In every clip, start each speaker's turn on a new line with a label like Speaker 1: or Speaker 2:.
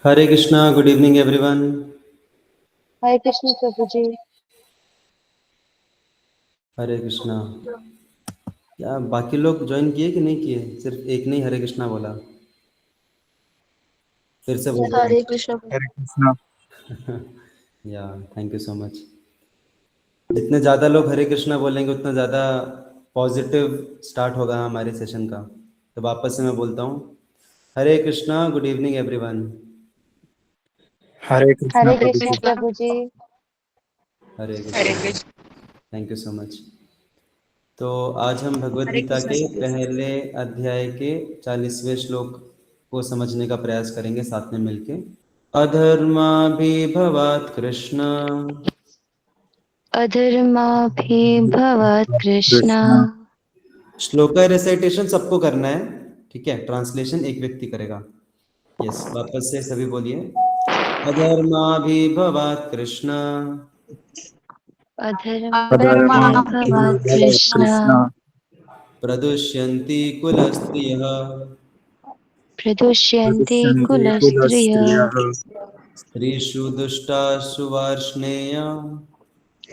Speaker 1: हरे Krishna, good evening everyone.
Speaker 2: हरे कृष्ण प्रभु जी।
Speaker 1: हरे कृष्णा। क्या बाकी लोग ज्वाइन किए कि नहीं किए? सिर्फ एक नहीं हरे कृष्णा बोला। फिर से बोल रहा
Speaker 2: हरे कृष्ण प्रभु।
Speaker 3: हरे कृष्णा।
Speaker 1: हूँ। या थैंक यू सो मच। जितने ज़्यादा लोग हरे कृष्णा बोलेंगे उतना ज़्यादा पॉजिटिव स्टार्ट होगा हमारे सेशन का। तो वापस से मैं बोलता हूँ, Hare Krishna, good evening everyone.
Speaker 3: Hare Krishna
Speaker 2: Hare
Speaker 3: प्रभु
Speaker 2: कृष्ण
Speaker 3: जी।
Speaker 2: प्रभु जी।
Speaker 1: Hare Krishna. Thank you so much. तो आज हम भगवत गीता के पहले अध्याय के 40वें श्लोक को समझने का प्रयास करेंगे साथ में मिलके। अधर्माभिभवात् कृष्ण
Speaker 2: अधर्माभिभवात् कृष्ण।
Speaker 3: कृष्णा।
Speaker 1: श्लोक का रिसाइटेशन सबको करना है, ठीक है? ट्रांसलेशन एक व्यक्ति करेगा। यस, वापस से सभी बोलिए, अधर्माभिभवात् कृष्ण
Speaker 2: अधर्माभिभवात्
Speaker 3: अधर्माभिभवात्
Speaker 2: कृष्ण।
Speaker 3: कृष्ण।
Speaker 1: प्रदुष्यन्ति कुलस्त्रियः
Speaker 2: प्रदुष्यन्ते
Speaker 3: प्रदुष्यन्ते
Speaker 2: कुलस्त्रियः।
Speaker 3: कुलस्त्रियः।
Speaker 1: स्त्रीषु दुष्टासु वार्ष्णेय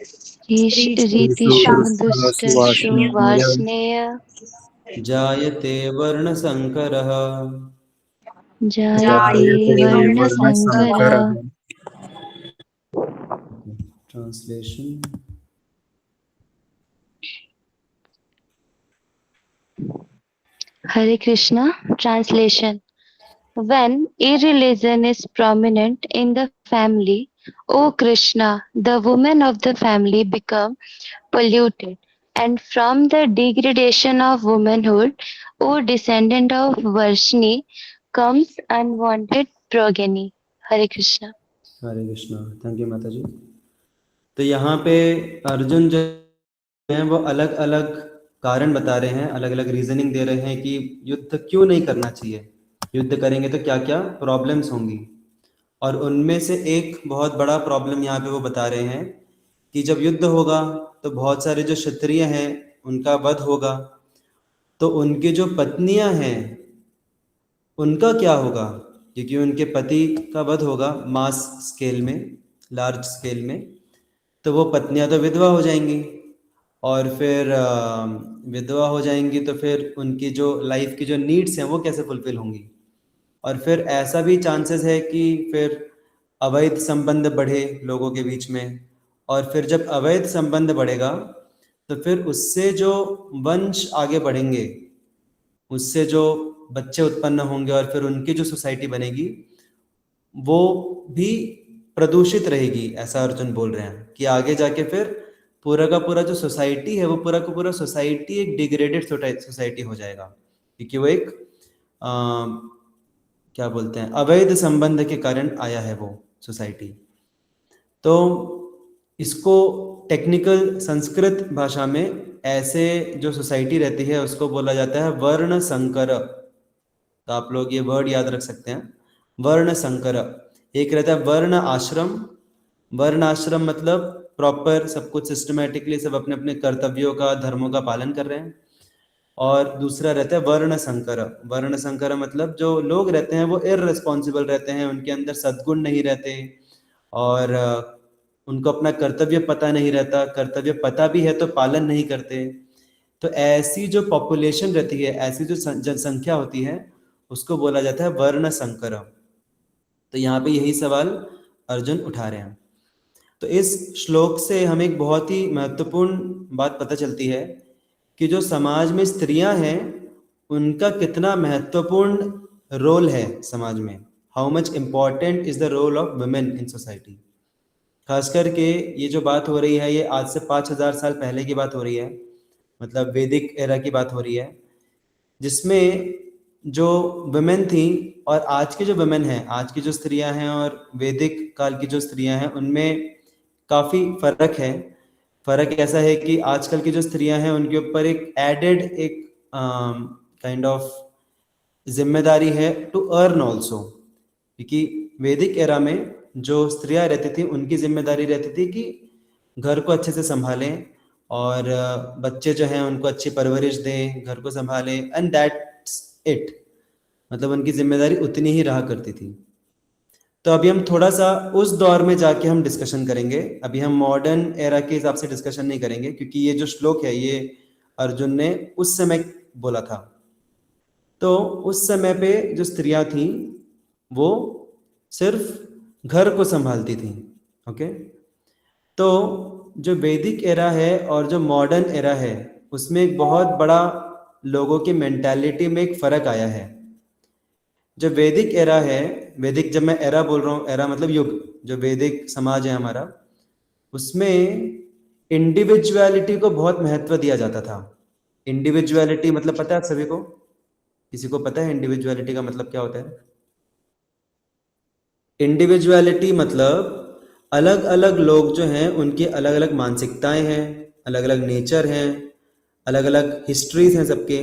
Speaker 3: स्त्रीषु
Speaker 2: रीतिषु
Speaker 3: दुष्टासु
Speaker 2: दुष्टषु
Speaker 3: वार्ष्णेय।
Speaker 2: वार्ष्णेय।
Speaker 1: जायते वर्णसंकरः।
Speaker 2: जायते
Speaker 3: जायते
Speaker 2: वर्णसङ्करः।
Speaker 3: वर्णसङ्करः।
Speaker 1: Translation.
Speaker 2: Hare Krishna. Translation. When irreligion is prominent in the family, O Krishna, the women of the family become polluted, and from the degradation of womanhood, O descendant of Varshni, comes unwanted progeny. Hare Krishna.
Speaker 1: Hare Krishna. Thank you माता जी। तो यहाँ पे अर्जुन जो हैं वो अलग अलग कारण बता रहे हैं, अलग अलग रीजनिंग दे रहे हैं कि युद्ध क्यों नहीं करना चाहिए, युद्ध करेंगे तो क्या क्या प्रॉब्लम्स होंगी। और उनमें से एक बहुत बड़ा प्रॉब्लम यहाँ पे वो बता रहे हैं कि जब युद्ध होगा तो बहुत सारे जो क्षत्रिय हैं उनका वध होगा, तो उनकी जो पत्नियां हैं उनका क्या होगा? क्योंकि उनके पति का वध होगा मास स्केल में, लार्ज स्केल में, तो वो पत्नियां तो विधवा हो जाएंगी। और फिर विधवा हो जाएंगी तो फिर उनकी जो लाइफ की जो नीड्स हैं वो कैसे फुलफिल होंगी। और फिर ऐसा भी चांसेस है कि फिर अवैध संबंध बढ़े लोगों के बीच में। और फिर जब अवैध संबंध बढ़ेगा तो फिर उससे जो वंश आगे बढ़ेंगे, उससे जो बच्चे उत्पन्न होंगे और फिर उनकी जो सोसाइटी बनेगी वो भी प्रदूषित रहेगी। ऐसा अर्जुन बोल रहे हैं कि आगे जाके फिर पूरा का पूरा जो सोसाइटी है वो पूरा का पूरा सोसाइटी एक डिग्रेडेड सोसाइटी हो जाएगा, क्योंकि वो एक क्या बोलते हैं, अवैध संबंध के कारण आया है वो सोसाइटी। तो इसको टेक्निकल संस्कृत भाषा में ऐसे जो सोसाइटी रहती है उसको बोला जाता है वर्ण संकर। तो आप लोग ये वर्ड याद रख सकते हैं, वर्ण संकर। एक रहता है वर्ण आश्रम। वर्ण आश्रम मतलब प्रॉपर सब कुछ सिस्टमेटिकली सब अपने अपने कर्तव्यों का, धर्मों का पालन कर रहे हैं। और दूसरा रहता है वर्ण संकर। वर्ण संकर मतलब जो लोग रहते हैं वो इररिस्पॉन्सिबल रहते हैं, उनके अंदर सद्गुण नहीं रहते और उनको अपना कर्तव्य पता नहीं रहता, कर्तव्य पता भी है तो पालन नहीं करते। तो ऐसी जो पॉपुलेशन रहती है, ऐसी जो जनसंख्या होती है उसको बोला जाता है वर्ण संकर। तो यहाँ पे यही सवाल अर्जुन उठा रहे हैं। तो इस श्लोक से हमें एक बहुत ही महत्वपूर्ण बात पता चलती है कि जो समाज में स्त्रियां हैं उनका कितना महत्वपूर्ण रोल है समाज में। How much important is the role of women in society. खास करके ये जो बात हो रही है ये आज से 5000 साल पहले की बात हो रही है, मतलब वैदिक एरा की बात हो रही है, जिसमें जो वुमेन थी और आज की जो वुमेन हैं, आज की जो स्त्रियां हैं और वैदिक काल की जो स्त्रियां हैं उनमें काफ़ी फ़र्क है। फ़र्क ऐसा है कि आजकल की जो स्त्रियां हैं उनके ऊपर एक एडेड एक काइंड ऑफ जिम्मेदारी है टू अर्न ऑल्सो। क्योंकि वैदिक एरा में जो स्त्रियां रहती थी उनकी जिम्मेदारी रहती थी कि घर को अच्छे से संभालें और बच्चे जो हैं उनको अच्छी परवरिश दें, घर को संभालें, एंड दैट्स इट। मतलब उनकी जिम्मेदारी उतनी ही रहा करती थी। तो अभी हम थोड़ा सा उस दौर में जाके हम डिस्कशन करेंगे। अभी हम मॉडर्न एरा के हिसाब से डिस्कशन नहीं करेंगे, क्योंकि ये जो श्लोक है ये अर्जुन ने उस समय बोला था। तो उस समय पे जो स्त्रियां थी वो सिर्फ घर को संभालती थी। ओके, तो जो वैदिक एरा है और जो मॉडर्न एरा है उसमें एक बहुत बड़ा लोगों की मेंटालिटी में एक फर्क आया है। जो वैदिक एरा है, वैदिक जब मैं एरा बोल रहा हूँ, एरा मतलब युग, जो वैदिक समाज है हमारा, उसमें इंडिविजुअलिटी को बहुत महत्व दिया जाता था। इंडिविजुअलिटी मतलब पता है आप सभी को? किसी को पता है इंडिविजुअलिटी का मतलब क्या होता है? इंडिविजुअलिटी मतलब अलग अलग लोग जो हैं उनकी अलग अलग मानसिकताएं हैं, अलग अलग नेचर हैं, अलग अलग हिस्ट्रीज हैं सबके।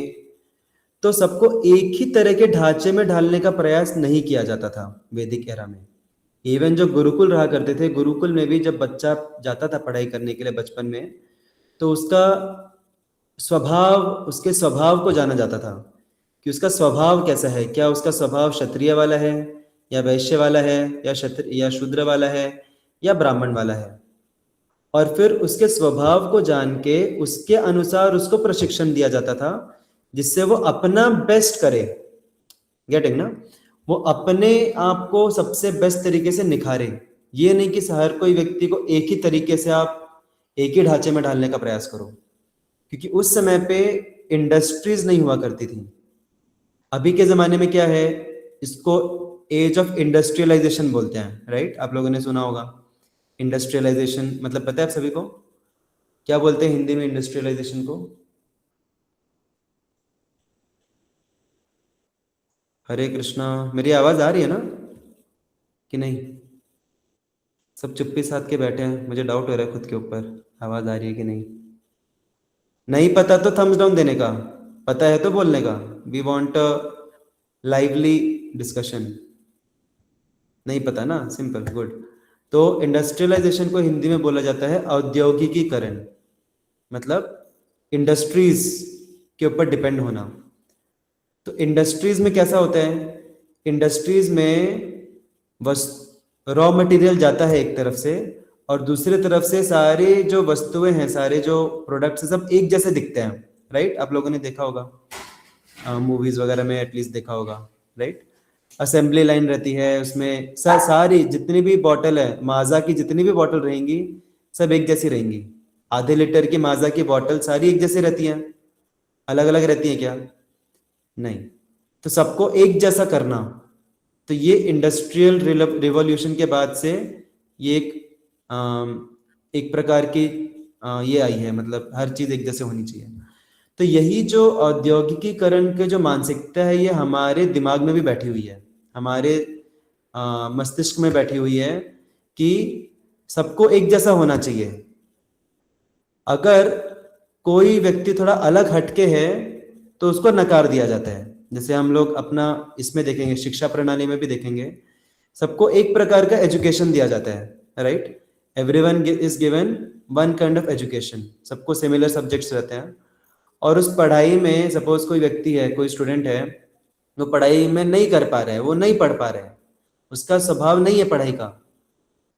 Speaker 1: तो सबको एक ही तरह के ढांचे में ढालने का प्रयास नहीं किया जाता था वैदिक एरा में। इवन जो गुरुकुल रहा करते थे, गुरुकुल में भी जब बच्चा जाता था पढ़ाई करने के लिए बचपन में, तो उसका स्वभाव, उसके स्वभाव को जाना जाता था कि उसका स्वभाव कैसा है। क्या उसका स्वभाव क्षत्रिय वाला है, या वैश्य वाला है, या शूद्र वाला है, या ब्राह्मण वाला है। और फिर उसके स्वभाव को जान के उसके अनुसार उसको प्रशिक्षण दिया जाता था, जिससे वो अपना बेस्ट करे। गेटिंग ना? वो अपने आप को सबसे बेस्ट तरीके से निखारे। ये नहीं कि हर कोई व्यक्ति को एक ही तरीके से आप एक ही ढांचे में डालने का प्रयास करो, क्योंकि उस समय पे इंडस्ट्रीज नहीं हुआ करती थी। अभी के जमाने में क्या है, इसको एज ऑफ इंडस्ट्रियलाइजेशन बोलते हैं, राइट? आप लोगों ने सुना होगा इंडस्ट्रियलाइजेशन मतलब, पता है आप सभी को क्या बोलते हैं हिंदी में इंडस्ट्रियलाइजेशन को? हरे कृष्णा। मेरी आवाज आ रही है ना कि नहीं? सब चुप्पी साध के बैठे हैं, मुझे डाउट हो रहा है खुद के ऊपर, आवाज आ रही है कि नहीं। नहीं पता तो थम्स डाउन देने का, पता है तो बोलने का। We want a lively discussion. नहीं पता ना? Simple, good. तो इंडस्ट्रियलाइजेशन को हिंदी में बोला जाता है औद्योगिकीकरण, मतलब इंडस्ट्रीज के ऊपर डिपेंड होना। तो इंडस्ट्रीज में कैसा होता है, इंडस्ट्रीज में रॉ मटेरियल जाता है एक तरफ से, और दूसरी तरफ से सारे जो वस्तुएं हैं, सारे जो प्रोडक्ट्स हैं, सब एक जैसे दिखते हैं, राइट? आप लोगों ने देखा होगा, मूवीज वगैरह में एटलीस्ट देखा होगा, राइट? असेंबली लाइन रहती है उसमें, सारी जितनी भी बॉटल है माजा की, जितनी भी बॉटल रहेंगी सब एक जैसी रहेंगी। आधे लीटर की माजा की बॉटल सारी एक जैसी रहती हैं? अलग अलग रहती हैं क्या? नहीं। तो सबको एक जैसा करना, तो ये इंडस्ट्रियल रिवॉल्यूशन के बाद से ये एक प्रकार की ये आई है, मतलब हर चीज एक जैसे होनी चाहिए। तो यही जो औद्योगिकीकरण के जो मानसिकता है, ये हमारे दिमाग में भी बैठी हुई है, हमारे मस्तिष्क में बैठी हुई है कि सबको एक जैसा होना चाहिए। अगर कोई व्यक्ति थोड़ा अलग हटके है तो उसको नकार दिया जाता है। जैसे हम लोग अपना इसमें देखेंगे, शिक्षा प्रणाली में भी देखेंगे, सबको एक प्रकार का एजुकेशन दिया जाता है, right? Everyone is given one kind of education, सबको सिमिलर सब्जेक्ट्स रहते हैं। और उस पढ़ाई में सपोज कोई व्यक्ति है, कोई स्टूडेंट है, वो पढ़ाई में नहीं कर पा रहा है, वो नहीं पढ़ पा रहा है, उसका स्वभाव नहीं है पढ़ाई का,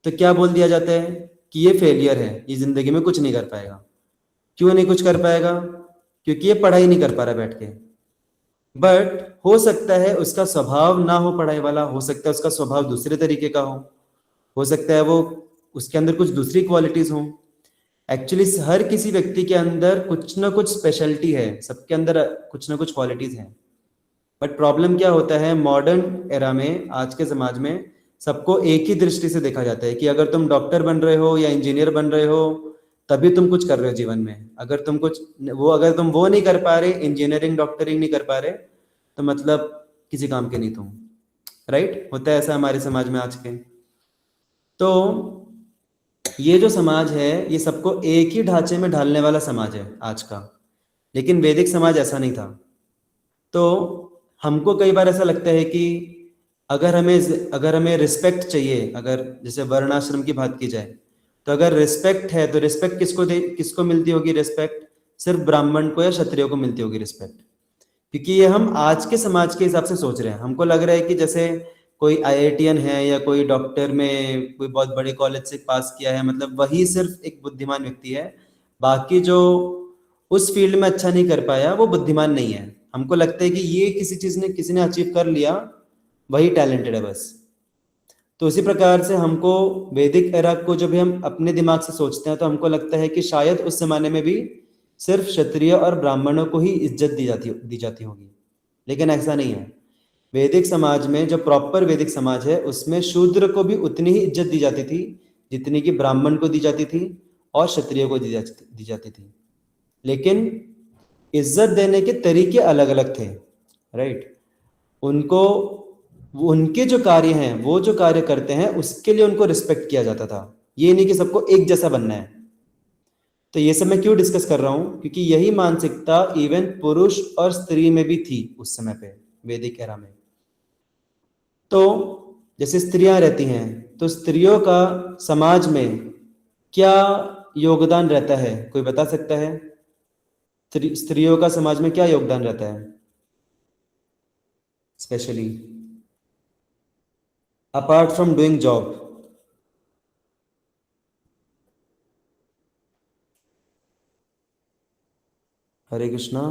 Speaker 1: तो क्या बोल दिया जाता है कि ये फेलियर है, ये जिंदगी में कुछ नहीं कर पाएगा। क्यों नहीं कुछ कर पाएगा? क्योंकि ये पढ़ाई नहीं कर पा रहा बैठ के। बट हो सकता है उसका स्वभाव ना हो पढ़ाई वाला, हो सकता है उसका स्वभाव दूसरे तरीके का हो सकता है वो उसके अंदर कुछ दूसरी क्वालिटीज हो। एक्चुअली हर किसी व्यक्ति के अंदर कुछ ना कुछ स्पेशलिटी है, सबके अंदर कुछ ना कुछ क्वालिटीज हैं। बट प्रॉब्लम क्या होता है, मॉडर्न एरा में, आज के समाज में सबको एक ही दृष्टि से देखा जाता है कि अगर तुम डॉक्टर बन रहे हो या इंजीनियर बन रहे हो तभी तुम कुछ कर रहे हो जीवन में। अगर तुम वो नहीं कर पा रहे, इंजीनियरिंग डॉक्टरिंग नहीं कर पा रहे, तो मतलब किसी काम के नहीं तुम, राइट? होता है ऐसा हमारे समाज में आज के। तो ये जो समाज है ये सबको एक ही ढांचे में ढालने वाला समाज है आज का, लेकिन वैदिक समाज ऐसा नहीं था। तो हमको कई बार ऐसा लगता है कि अगर हमें रिस्पेक्ट चाहिए, अगर जैसे वर्णाश्रम की बात की जाए, तो अगर रिस्पेक्ट है तो रिस्पेक्ट किसको मिलती होगी? रिस्पेक्ट सिर्फ ब्राह्मण को या क्षत्रियो को मिलती होगी रिस्पेक्ट, क्योंकि ये हम आज के समाज के हिसाब से सोच रहे हैं। हमको लग रहा है कि जैसे कोई आईआईटीएन है या कोई डॉक्टर में कोई बहुत बड़े कॉलेज से पास किया है, मतलब वही सिर्फ एक बुद्धिमान व्यक्ति है। बाकी जो उस फील्ड में अच्छा नहीं कर पाया वो बुद्धिमान नहीं है। हमको लगता है कि ये किसी ने अचीव कर लिया, वही टैलेंटेड है बस। तो उसी प्रकार से हमको वैदिक एरा को जब भी हम अपने दिमाग से सोचते हैं तो हमको लगता है कि शायद उस जमाने में भी सिर्फ क्षत्रिय और ब्राह्मणों को ही इज्जत दी जाती होगी, लेकिन ऐसा नहीं है। वैदिक समाज में जो प्रॉपर वैदिक समाज है उसमें शूद्र को भी उतनी ही इज्जत दी जाती थी जितनी कि ब्राह्मण को दी जाती थी और क्षत्रिय को दी जाती थी। लेकिन इज्जत देने के तरीके अलग अलग थे, राइट। उनको उनके जो कार्य हैं, वो जो कार्य करते हैं उसके लिए उनको रिस्पेक्ट किया जाता था। ये नहीं कि सबको एक जैसा बनना है। तो ये सब मैं क्यों डिस्कस कर रहा हूं, क्योंकि यही मानसिकता इवन पुरुष और स्त्री में भी थी उस समय पे, वैदिक एरा में। तो जैसे स्त्रियां रहती हैं, तो स्त्रियों का समाज में क्या योगदान रहता है, कोई बता सकता है? स्त्रियों का समाज में क्या योगदान रहता है specially apart from doing job? Hare Krishna,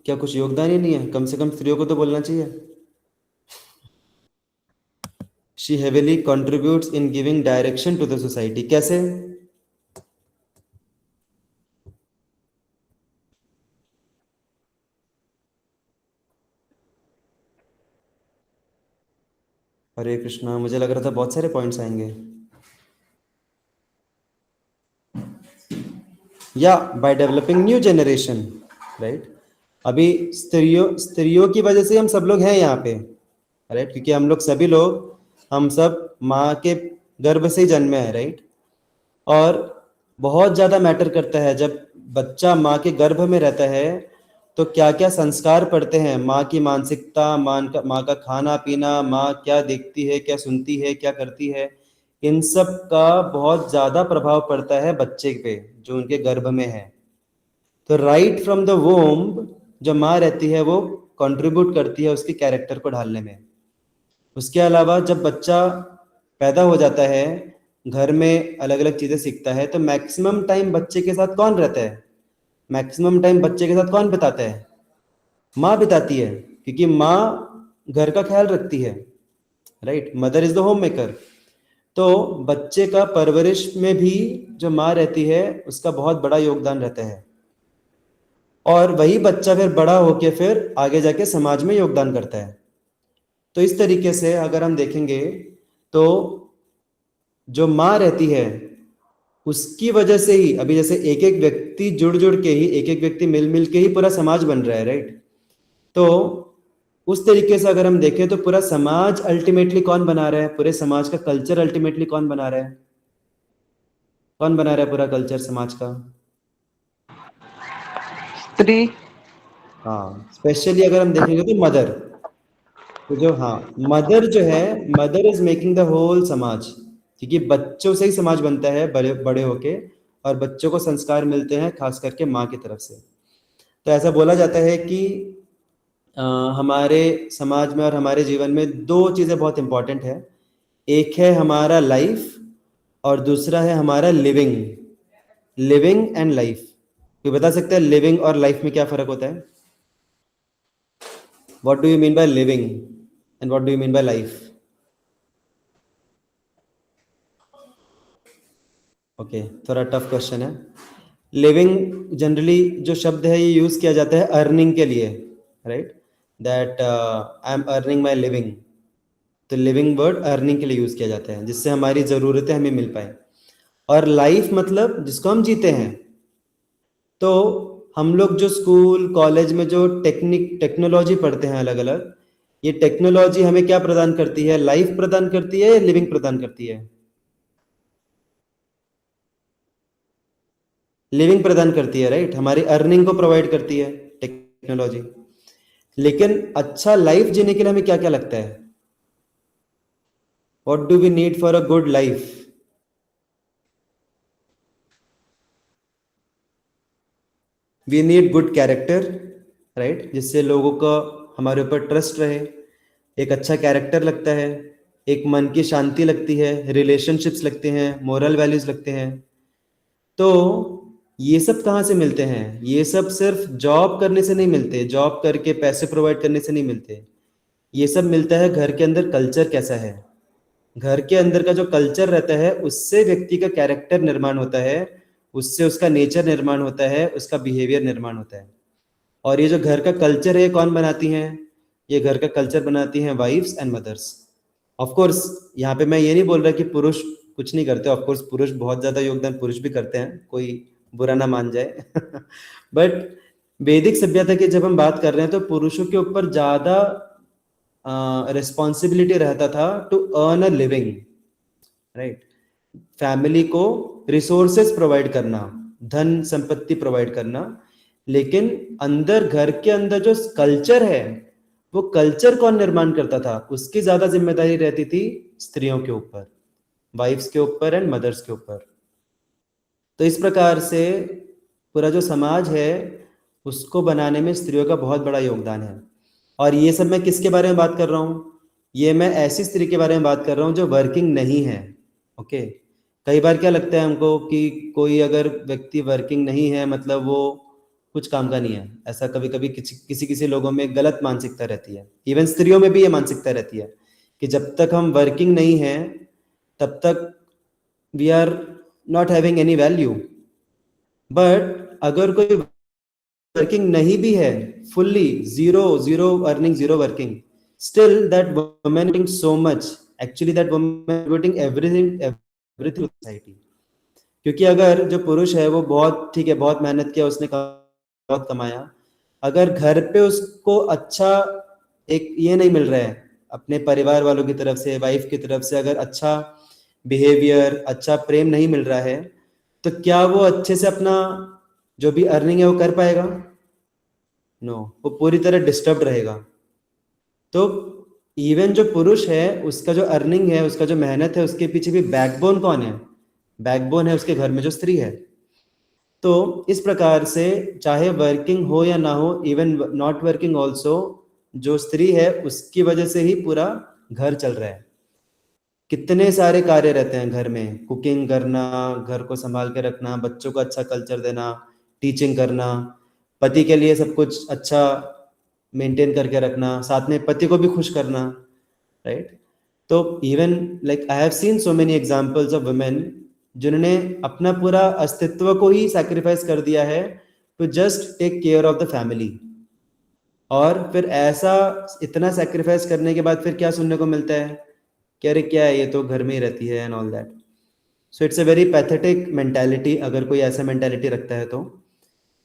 Speaker 1: क्या कुछ योगदान ही नहीं है? कम से कम स्त्रियों को तो बोलना चाहिए। She heavily contributes in giving direction to the society. कैसे? हरे कृष्णा, मुझे लग रहा था बहुत सारे पॉइंट्स आएंगे। या by developing new generation, right. अभी स्त्रियों की वजह से हम सब लोग हैं यहाँ पे, राइट, क्योंकि हम लोग सभी लोग, हम सब माँ के गर्भ से ही जन्मे हैं, राइट। और बहुत ज़्यादा मैटर करता है जब बच्चा माँ के गर्भ में रहता है तो क्या क्या संस्कार पड़ते हैं, माँ की मानसिकता, माँ का खाना पीना, माँ क्या देखती है, क्या सुनती है, क्या करती है, इन सब का बहुत ज़्यादा प्रभाव पड़ता है बच्चे पे जो उनके गर्भ में है। तो राइट फ्रॉम द वोम्ब जो माँ रहती है वो कंट्रीब्यूट करती है उसके कैरेक्टर को ढालने में। उसके अलावा जब बच्चा पैदा हो जाता है, घर में अलग अलग चीज़ें सीखता है, तो मैक्सिमम टाइम बच्चे के साथ कौन रहता है? मैक्सिमम टाइम बच्चे के साथ कौन बिताता है? माँ बिताती है, क्योंकि माँ घर का ख्याल रखती है, right. Mother is the home maker. तो बच्चे का परवरिश में भी जो माँ रहती है उसका बहुत बड़ा योगदान रहता है, और वही बच्चा फिर बड़ा होके फिर आगे जाके समाज में योगदान करता है। तो इस तरीके से अगर हम देखेंगे तो जो माँ रहती है उसकी वजह से ही अभी जैसे एक एक व्यक्ति जुड़ जुड़ के ही, एक एक व्यक्ति मिल मिल के ही पूरा समाज बन रहा है, राइट। तो उस तरीके से अगर हम देखें तो पूरा समाज अल्टीमेटली कौन बना रहा है, पूरे समाज का कल्चर अल्टीमेटली कौन बना रहा है? कौन बना रहा है पूरा कल्चर समाज का?
Speaker 3: स्त्री।
Speaker 1: हाँ, स्पेशली अगर हम देखेंगे तो मदर। तो जो, हाँ, मदर जो है, mother is making the whole समाज, क्योंकि बच्चों से ही समाज बनता है बड़े बड़े होके, और बच्चों को संस्कार मिलते हैं खास करके माँ की तरफ से। तो ऐसा बोला जाता है कि हमारे समाज में और हमारे जीवन में दो चीज़ें बहुत इंपॉर्टेंट है। एक है हमारा लाइफ और दूसरा है हमारा लिविंग। लिविंग एंड लाइफ, कोई बता सकता है लिविंग और लाइफ में क्या फ़र्क होता है? What do you mean by living and what do you mean by life? Okay, थोड़ा टफ क्वेश्चन है। लिविंग जनरली जो शब्द है ये यूज़ किया जाता है अर्निंग के लिए, right, that I am earning my living. तो लिविंग वर्ड अर्निंग के लिए यूज़ किया जाता है, जिससे हमारी ज़रूरतें हमें मिल पाए। और लाइफ मतलब जिसको हम जीते हैं। तो हम लोग जो स्कूल कॉलेज में जो टेक्नोलॉजी पढ़ते हैं अलग अलग, ये टेक्नोलॉजी हमें क्या प्रदान करती है? लाइफ प्रदान करती है या लिविंग प्रदान करती है? लिविंग प्रदान करती है, राइट। हमारी अर्निंग को प्रोवाइड करती है टेक्नोलॉजी। लेकिन अच्छा लाइफ जीने के लिए हमें क्या क्या लगता है? What do we need for a good life? We need good character, right, जिससे लोगों का हमारे ऊपर ट्रस्ट रहे। एक अच्छा कैरेक्टर लगता है, एक मन की शांति लगती है, रिलेशनशिप्स लगते हैं, मोरल वैल्यूज लगते हैं। तो ये सब कहाँ से मिलते हैं? ये सब सिर्फ जॉब करने से नहीं मिलते, जॉब करके पैसे प्रोवाइड करने से नहीं मिलते। ये सब मिलता है घर के अंदर कल्चर कैसा है। घर के अंदर का जो कल्चर रहता है उससे व्यक्ति का कैरेक्टर निर्माण होता है, उससे उसका नेचर निर्माण होता है, उसका बिहेवियर निर्माण होता है। और ये जो घर का कल्चर है कौन बनाती हैं? ये घर का कल्चर बनाती हैं wives and mothers. Of course यहाँ पे मैं ये नहीं बोल रहा कि पुरुष कुछ नहीं करते, ऑफ कोर्स पुरुष बहुत ज़्यादा योगदान पुरुष भी करते हैं, कोई बुरा ना मान जाए बट वैदिक सभ्यता की जब हम बात कर रहे हैं तो पुरुषों के ऊपर ज़्यादा रिस्पॉन्सिबिलिटी रहता था to earn a living, right. Family को रिसोर्सेस प्रोवाइड करना, धन संपत्ति प्रोवाइड करना। लेकिन अंदर घर के अंदर जो कल्चर है वो कल्चर कौन निर्माण करता था? उसकी ज्यादा जिम्मेदारी रहती थी स्त्रियों के ऊपर, वाइफ्स के ऊपर एंड मदर्स के ऊपर। तो इस प्रकार से पूरा जो समाज है उसको बनाने में स्त्रियों का बहुत बड़ा योगदान है। और ये सब मैं किसके बारे में बात कर रहा हूँ? ये मैं ऐसी स्त्री के बारे में बात कर रहा हूँ जो वर्किंग नहीं है। ओके, कई बार क्या लगता है हमको कि कोई अगर व्यक्ति वर्किंग नहीं है मतलब वो कुछ काम का नहीं है। ऐसा कभी कभी किसी किसी लोगों में गलत मानसिकता रहती है, इवन स्त्रियों में भी ये मानसिकता रहती है कि जब तक हम वर्किंग नहीं हैं तब तक we are not having any value. But अगर कोई वर्किंग नहीं भी है, fully zero earning, zero working, still that woman so much, actually that woman everything society. क्योंकि अगर जो पुरुष है वो बहुत ठीक है, बहुत मेहनत किया, उसने बहुत कमाया, अगर घर पे उसको अच्छा एक ये नहीं मिल रहा है अपने परिवार वालों की तरफ से, वाइफ की तरफ से, अगर अच्छा बिहेवियर, अच्छा प्रेम नहीं मिल रहा है, तो क्या वो अच्छे से अपना जो भी अर्निंग है वो कर पाएगा? नो, वो पूरी तरह डिस्टर्ब रहेगा। तो इवन जो पुरुष है उसका जो अर्निंग है, उसका जो मेहनत है, उसके पीछे भी बैकबोन कौन है? बैकबोन है उसके घर में जो स्त्री है। तो इस प्रकार से चाहे वर्किंग हो या ना हो, इवन नॉट वर्किंग ऑल्सो, जो स्त्री है उसकी वजह से ही पूरा घर चल रहा है। कितने सारे कार्य रहते हैं घर में, कुकिंग करना, घर को संभाल के रखना, बच्चों को अच्छा कल्चर देना, टीचिंग करना, पति के लिए सब कुछ अच्छा मेंटेन करके रखना, साथ में पति को भी खुश करना, राइट। तो even like I have seen so many examples of women जिन्होंने अपना पूरा अस्तित्व को ही सैक्रिफाइस कर दिया है to just take care of the family. और फिर ऐसा इतना सैक्रिफाइस करने के बाद फिर क्या सुनने को मिलता है कि अरे क्या है, ये तो घर में ही रहती है and all that. So it's a very pathetic mentality अगर कोई ऐसा मेंटालिटी रखता है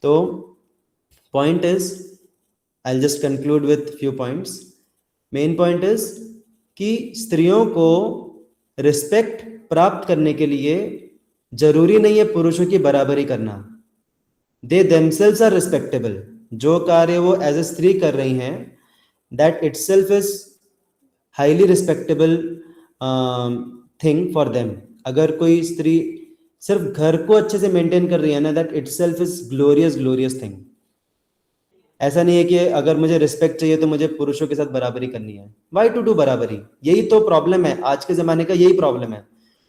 Speaker 1: तो point is, I will just conclude with few points. Main point is कि स्त्रियों को रिस्पेक्ट प्राप्त करने के लिए जरूरी नहीं है पुरुषों की बराबरी करना। They themselves are respectable. जो कार्य वो एज ए स्त्री कर रही हैं, that itself is highly respectable thing for them. अगर कोई स्त्री सिर्फ घर को अच्छे से मेंटेन कर रही है ना, that itself is glorious thing. ऐसा नहीं है कि अगर मुझे रिस्पेक्ट चाहिए तो मुझे पुरुषों के साथ बराबरी करनी है। वाई टू डू बराबरी? यही तो प्रॉब्लम है आज के जमाने का, यही प्रॉब्लम है।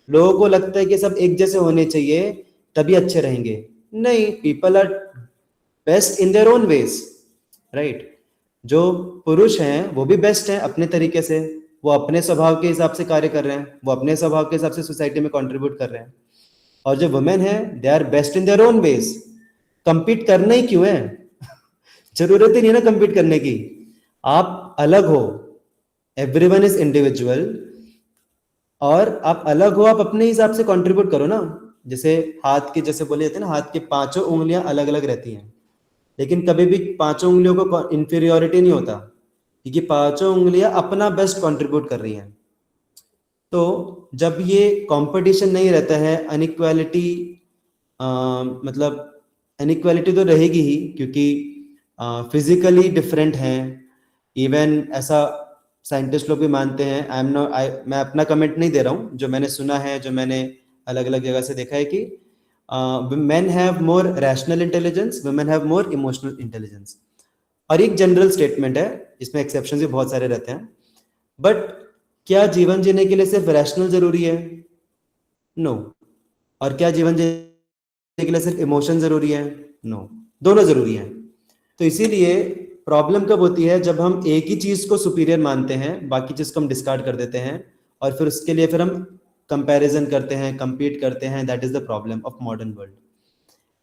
Speaker 1: लोगों को लगता है कि सब एक जैसे होने चाहिए तभी अच्छे रहेंगे। नहीं, people are best in their own ways, right. जो पुरुष हैं वो भी बेस्ट हैं अपने तरीके से, वो अपने स्वभाव के हिसाब से कार्य कर रहे हैं, वो अपने स्वभाव के हिसाब से सोसाइटी में कंट्रीब्यूट कर रहे हैं। और जो वुमेन है they are best in their own ways. Compete करना ही क्यों है? जरूरत ही नहीं ना कंपीट करने की। आप अलग हो, एवरीवन इज इंडिविजुअल, और आप अलग हो, आप अपने हिसाब से कंट्रीब्यूट करो ना। जैसे हाथ की, जैसे बोले जाते हैं ना, हाथ की पांचों उंगलियां अलग अलग रहती हैं, लेकिन कभी भी पांचों उंगलियों को इंफीरियोरिटी नहीं होता, क्योंकि पांचों उंगलियां अपना बेस्ट कंट्रीब्यूट कर रही हैं। तो जब ये कंपटीशन नहीं रहता है, अनइक्वालिटी, मतलब अनइक्वालिटी तो रहेगी ही, क्योंकि फिजिकली डिफरेंट हैं। इवन ऐसा साइंटिस्ट लोग भी मानते हैं, मैं अपना कमेंट नहीं दे रहा हूँ, जो मैंने सुना है, जो मैंने अलग अलग जगह से देखा है कि men have more rational intelligence, women have more emotional intelligence. और एक जनरल स्टेटमेंट है, इसमें एक्सेप्शंस भी बहुत सारे रहते हैं। बट क्या जीवन जीने के लिए सिर्फ रैशनल जरूरी है? नो। और क्या जीवन जीने के लिए सिर्फ इमोशन जरूरी है? नो, दोनों जरूरी हैं। तो इसीलिए प्रॉब्लम कब होती है? जब हम एक ही चीज को सुपीरियर मानते हैं, बाकी चीज को हम डिस्कार्ड कर देते हैं, और फिर उसके लिए फिर हम कंपैरिजन करते हैं, compete करते हैं। That is the problem of modern world.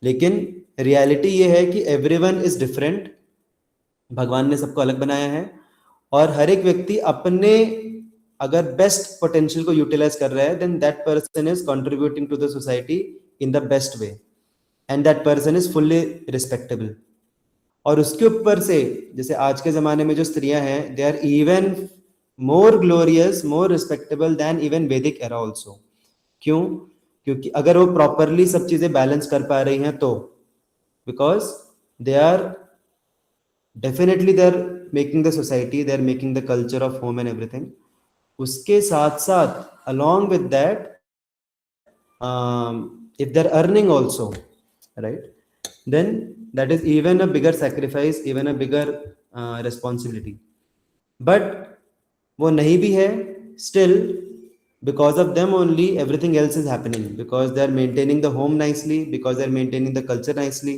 Speaker 1: लेकिन रियलिटी ये है कि एवरीवन इज डिफरेंट, भगवान ने सबको अलग बनाया है, और हर एक व्यक्ति अपने अगर बेस्ट पोटेंशियल को यूटिलाइज कर रहा है, then that person is contributing to the society in the best way, and that person is fully respectable. और उसके ऊपर से जैसे आज के जमाने में जो स्त्रियां हैं, they are even more glorious, more respectable than even Vedic era also. क्यों? क्योंकि अगर वो प्रॉपरली सब चीजें बैलेंस कर पा रही हैं तो, because they are definitely they are making the society, they are making the culture of home and everything. उसके साथ साथ along with that, if they're earning also, right, then that is even a bigger sacrifice, even a bigger responsibility. But वो नहीं भी है, still because of them only everything else is happening, because they are maintaining the home nicely, because they are maintaining the culture nicely,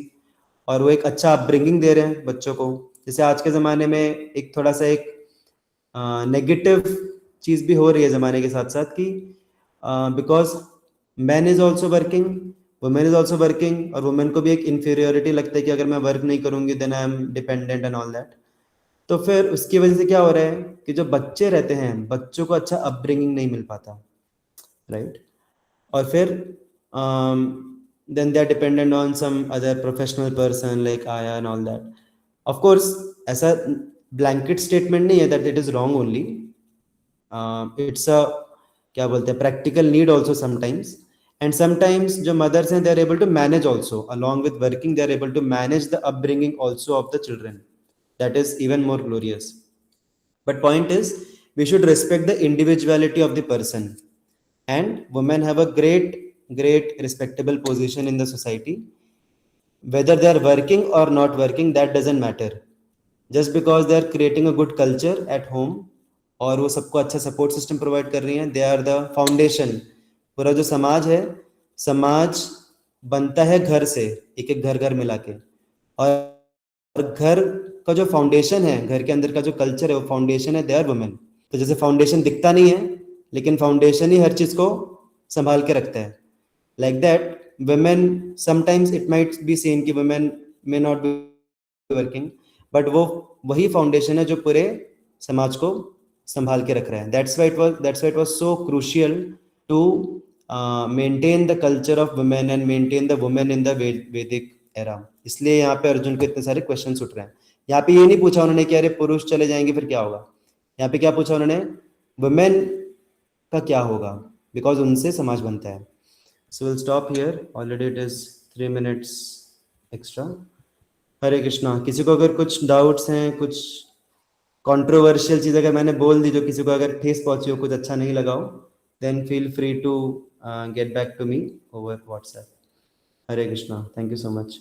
Speaker 1: और वो एक अच्छा upbringing दे रहे हैं बच्चों को। जैसे आज के ज़माने में एक थोड़ा सा एक नेगेटिव चीज़ भी हो रही है ज़माने के साथ साथ कि because man is also working, women is also working, और वुमेन को भी एक इन्फीरियोरिटी लगता है कि अगर मैं वर्क नहीं करूँगी then I am dependent and all that. तो फिर उसकी वजह से क्या हो रहा है कि जो बच्चे रहते हैं, बच्चों को अच्छा अपब्रिंगिंग नहीं मिल पाता, राइट? और फिर then they are dependent on some other professional person like Aya and all that. Of course, ऐसा blanket statement नहीं है that it is wrong only. It's a क्या बोलते हैं practical need also sometimes. And sometimes जो mothers हैं, they are able to manage also along with working. They are able to manage the upbringing also of the children. That is even more glorious. But point is, we should respect the individuality of the person. And women have a great respectable position in the society. Whether they are working or not working, that doesn't matter. Just because they are creating a good culture at home और वो सबको अच्छा support system provide कर रही हैं, they are the foundation. पूरा जो समाज है, समाज बनता है घर से, एक एक घर घर मिला के, और घर का जो फाउंडेशन है, घर के अंदर का जो कल्चर है, वो फाउंडेशन है, दे आर वुमेन। तो जैसे फाउंडेशन दिखता नहीं है, लेकिन फाउंडेशन ही हर चीज को संभाल के रखता है। Like that women, sometimes it might be seen कि women may not be working, but वो वही फाउंडेशन है जो पूरे समाज को संभाल के रख रहा है। that's why it was so crucial to maintain the culture of women and maintain the women in the Vedic era। इसलिए यहाँ पे अर्जुन को इतने सारे क्वेश्चंस उठ रहे हैं। यहाँ पे ये नहीं पूछा उन्होंने कि अरे पुरुष चले जाएंगे फिर क्या होगा, यहाँ पे क्या पूछा उन्होंने, वुमेन का क्या होगा, बिकॉज उनसे समाज बनता है। So we'll stop here. Already it is 3 minutes extra. हरे कृष्णा। किसी को अगर कुछ डाउट्स हैं, कुछ कंट्रोवर्शियल चीज़ अगर मैंने बोल दी जो किसी को अगर ठेस पहुंची हो, कुछ अच्छा नहीं लगा हो, then feel free to get back to me over WhatsApp. Hare Krishna. Thank you so much.